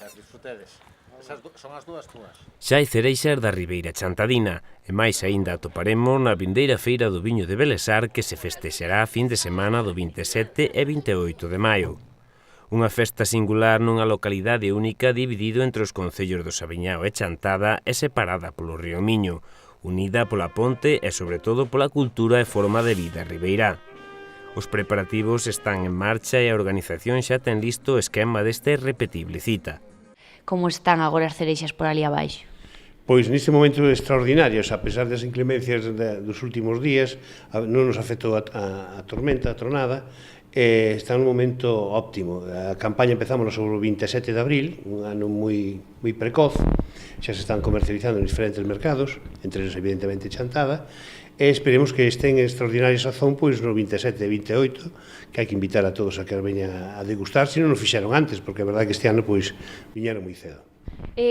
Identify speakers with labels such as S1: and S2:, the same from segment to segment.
S1: As disfrutedes. Son as dúas túas.
S2: Xa hai cereixas da Ribeira Chantadina, e máis aínda atoparemos na vindeira Feira do Viño de Belesar que se festexará a fin de semana do 27 e 28 de maio. Unha festa singular nunha localidade única dividido entre os concellos do Sabiñao e Chantada e separada polo río Miño, unida pola ponte e sobre todo pola cultura e forma de vida ribeirá. Os preparativos están en marcha e a organización xa ten listo o esquema desta irrepetible cita.
S3: Como están agora as cereixas por ali abaixo?
S4: Pois neste momento extraordinarios, a pesar das inclemencias dos últimos días, non nos afectou a tormenta, a tronada, está nun momento óptimo. A campaña empezamos sobre o 27 de abril, un ano moi precoz, xa se están comercializando en diferentes mercados, entre eles evidentemente Chantada, e esperemos que estén en extraordinaria sazón pois no 27 e 28, que hai que invitar a todos a que veñan a degustar, se non o fixeron antes, porque a verdade é que este ano pois viñeron moi cedo.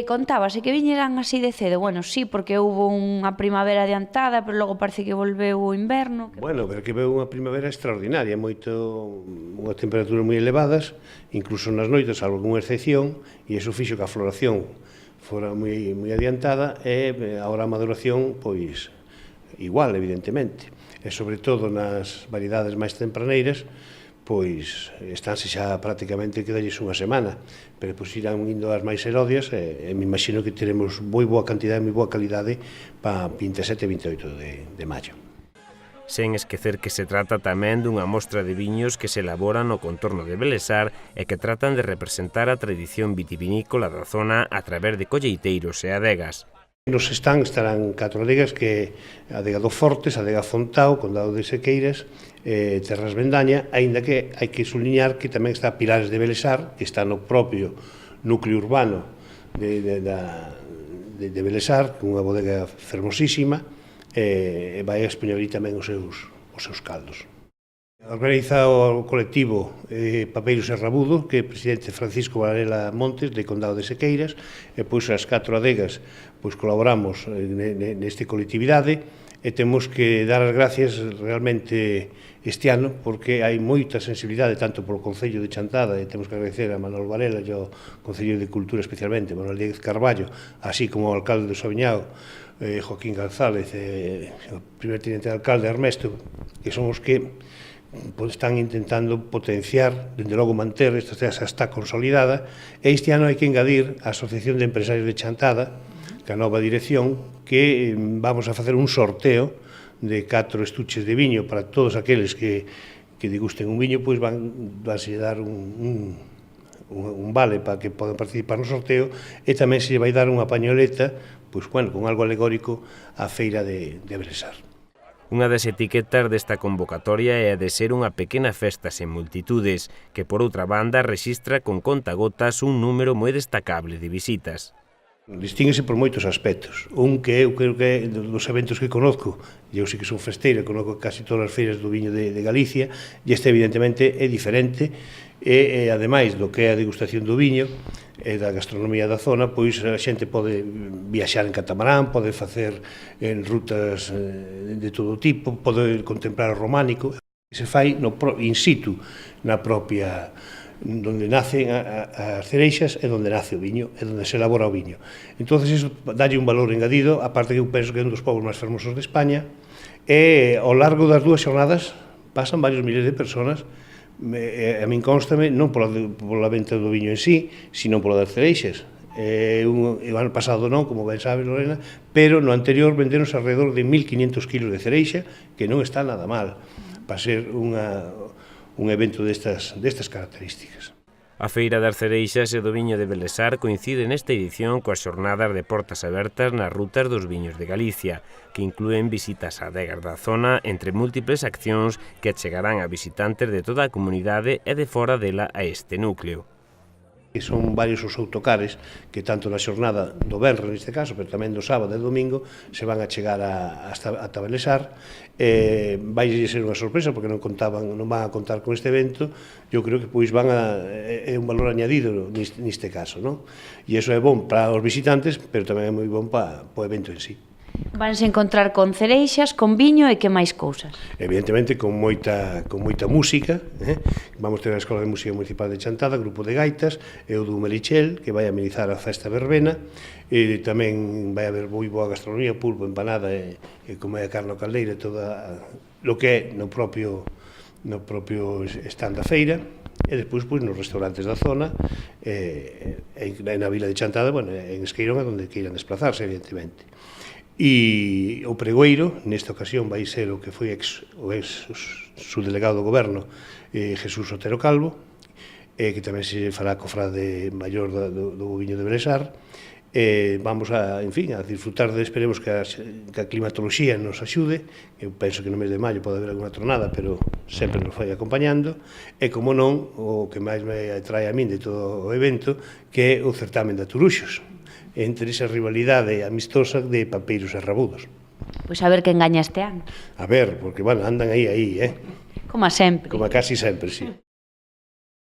S3: Contábase que viñeran así de cedo. Bueno, sí, porque houve unha primavera adiantada, pero logo parece que volveu o inverno.
S4: Bueno, pero que veu unha primavera extraordinaria, unhas temperaturas moi elevadas, incluso nas noites, salvo algunha excepción, e iso fixo que a floración fora moi adiantada e agora a maduración, pois, igual, evidentemente. E, sobre todo, nas variedades máis tempraneiras, pois, estánse xa prácticamente que dalles unha semana, pero pois irán indo as máis erodias e me imagino que teremos moi boa cantidade e moi boa calidade para 27 e 28 de maio.
S2: Sen esquecer que se trata tamén dunha mostra de viños que se elaboran no contorno de Belesar e que tratan de representar a tradición vitivinícola da zona a través de colleiteiros e adegas.
S4: Nos estarán 4 adegas, que a adega do Fortes, a adega Fontao, Condado de Sequeiras, Terras Vendaña, aínda que hai que subliñar que tamén está Pilares de Belesar, que está no propio núcleo urbano de Belesar, unha bodega fermosísima, e vai a expoñer ali tamén os seus caldos. Organiza o colectivo Papeiros e Rabudo, que é o presidente Francisco Varela Montes, de Condado de Sequeiras, e pois as 4 adegas pois colaboramos nesta colectividade, e temos que dar as gracias realmente este ano, porque hai moita sensibilidade tanto polo Concello de Chantada, e temos que agradecer a Manuel Varela e ao Concello de Cultura especialmente, Manuel Díaz Carballo, así como ao alcalde do Sabiñao, Joaquín González, e o primer tenente de alcalde Ernesto, que son os que están intentando potenciar, dende logo manter, esta xa está consolidada, e este ano hai que engadir a Asociación de Empresarios de Chantada, que a nova dirección, que vamos a facer un sorteo de 4 estuches de viño para todos aqueles que degusten un viño, pois vanse dar un vale para que podan participar no sorteo, e tamén se vai dar unha pañoleta, pois, bueno, con algo alegórico á feira de Belesar.
S2: Unha das etiquetas desta convocatoria é a de ser unha pequena festa sen multitudes, que por outra banda rexistra con contagotas un número moi destacable de visitas.
S4: Distínguese por moitos aspectos. Un que eu creo que é dos eventos que conozco, e eu sei que son festeiro, conozco casi todas as feiras do viño de Galicia, e este evidentemente é diferente, e ademais do que é a degustación do viño e da gastronomía da zona, pois a xente pode viaxar en catamarán, pode facer en rutas de todo tipo, pode contemplar o románico, se fai in situ na propia donde nacen as cereixas e donde nace o viño, e donde se elabora o viño. Entón, iso dalle un valor engadido, aparte que eu penso que é un dos povos máis fermosos de España, e ao largo das 2 xornadas pasan varios miles de personas, a min constame, non pola venta do viño en sí, sino pola das cereixas. O ano pasado non, como ben sabes, Lorena, pero no anterior venderonse alrededor de 1.500 kilos de cereixa, que non está nada mal para ser un evento destas características.
S2: A Feira das Cereixas e do Viño de Belesar coincide nesta edición coas xornadas de portas abertas nas rutas dos viños de Galicia, que inclúen visitas a adegas da zona, entre múltiples accións que achegarán a visitantes de toda a comunidade e de fora dela a este núcleo.
S4: Son varios os autocares que tanto na xornada do venres neste caso, pero tamén do sábado e domingo se van a chegar ata Belesar. Vai ser unha sorpresa porque non van a contar con este evento. Eu creo que pois é un valor añadido neste caso, non? E iso é bon para os visitantes, pero tamén é moi bon para o evento en sí.
S3: Vanse encontrar con cereixas, con viño e que máis cousas?
S4: Evidentemente con moita música, vamos ter a Escola de Música Municipal de Chantada, grupo de gaitas, e o do Melichel, que vai amenizar a festa verbena, e tamén vai haber moi boa gastronomía, pulpo, empanada e comer a carne caldeira, toda lo que é no propio stand da feira, e despois nos restaurantes da zona, na vila de Chantada, bueno, en Esqueirón, onde queiran desplazarse, evidentemente. E o pregoeiro, nesta ocasión, vai ser o que foi o ex-subdelegado do goberno, Jesús Otero Calvo, que tamén se fará cofrade maior do viño de Belesar. Vamos a, en fin, a disfrutar esperemos que a climatoloxía nos axude. Eu penso que no mes de maio pode haber alguna tronada, pero sempre nos vai acompañando. E, como non, o que máis me atrae a min de todo o evento, que é o certamen de Aturuxos, entre esa rivalidade amistosa de papeiros e rabudos.
S3: Pois a ver quen gaña este ano.
S4: A ver, porque, bueno, andan aí,
S3: Como a sempre.
S4: Como a casi sempre, sí.